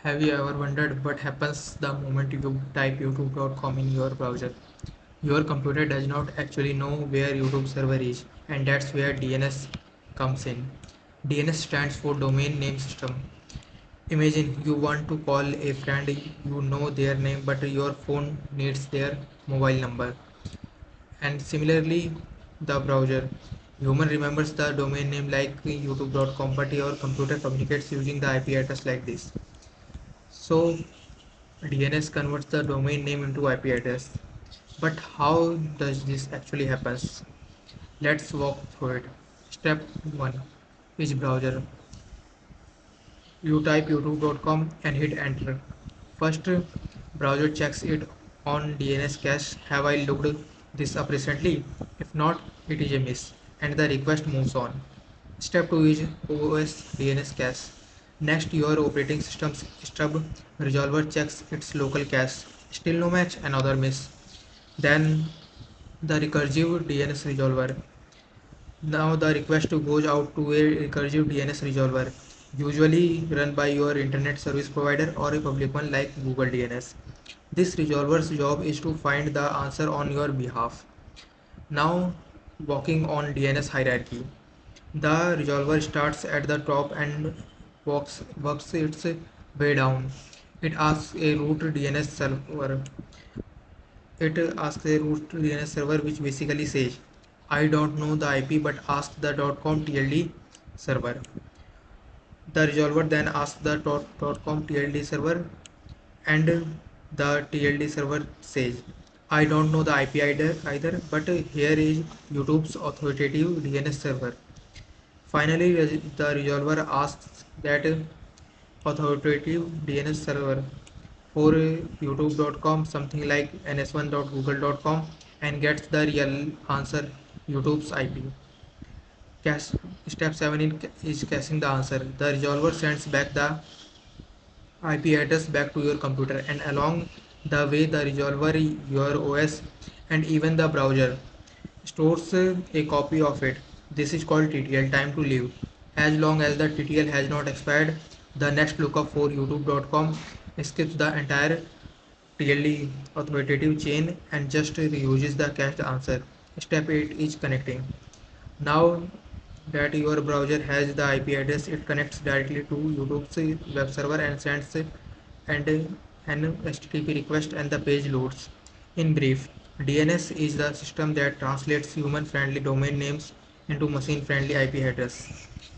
Have you ever wondered what happens the moment you type youtube.com in your browser? Your computer does not actually know where YouTube server is, and that's where DNS comes in. DNS stands for Domain Name System. Imagine you want to call a friend, you know their name, but your phone needs their mobile number. And similarly, the browser. Human remembers the domain name like youtube.com, but your computer communicates using the IP address like this. So DNS converts the domain name into IP address. But how does this actually happens? Let's walk through it. Step 1 is browser. You type youtube.com and hit enter. First, browser checks it on DNS cache. Have I looked this up recently? If not, it is a miss, and the request moves on. Step 2 is OS DNS cache. Next, your operating system's stub resolver checks its local cache. Still no match, another miss. Then the recursive DNS resolver. Now the request goes out to a recursive DNS resolver, usually run by your internet service provider or a public one like Google DNS. This resolver's job is to find the answer on your behalf. Now, walking on DNS hierarchy. The resolver starts at the top and works its way down. It asks a root DNS server. It asks a root DNS server which basically says, I don't know the IP but ask the .com TLD server. The resolver then asks the .com TLD server and the TLD server says, I don't know the IP either but here is YouTube's authoritative DNS server. Finally, the resolver asks that authoritative DNS server for youtube.com something like ns1.google.com and gets the real answer YouTube's IP. Cache, step 7 is caching the answer. The resolver sends back the IP address back to your computer, and along the way the resolver, your OS and even the browser stores a copy of it. This is called TTL, time to live. As long as the TTL has not expired, the next lookup for youtube.com skips the entire TLD authoritative chain and just reuses the cached answer. Step 8 is connecting. Now that your browser has the IP address, it connects directly to YouTube's web server and sends an HTTP request and the page loads. In brief, DNS is the system that translates human-friendly domain names into machine-friendly IP address.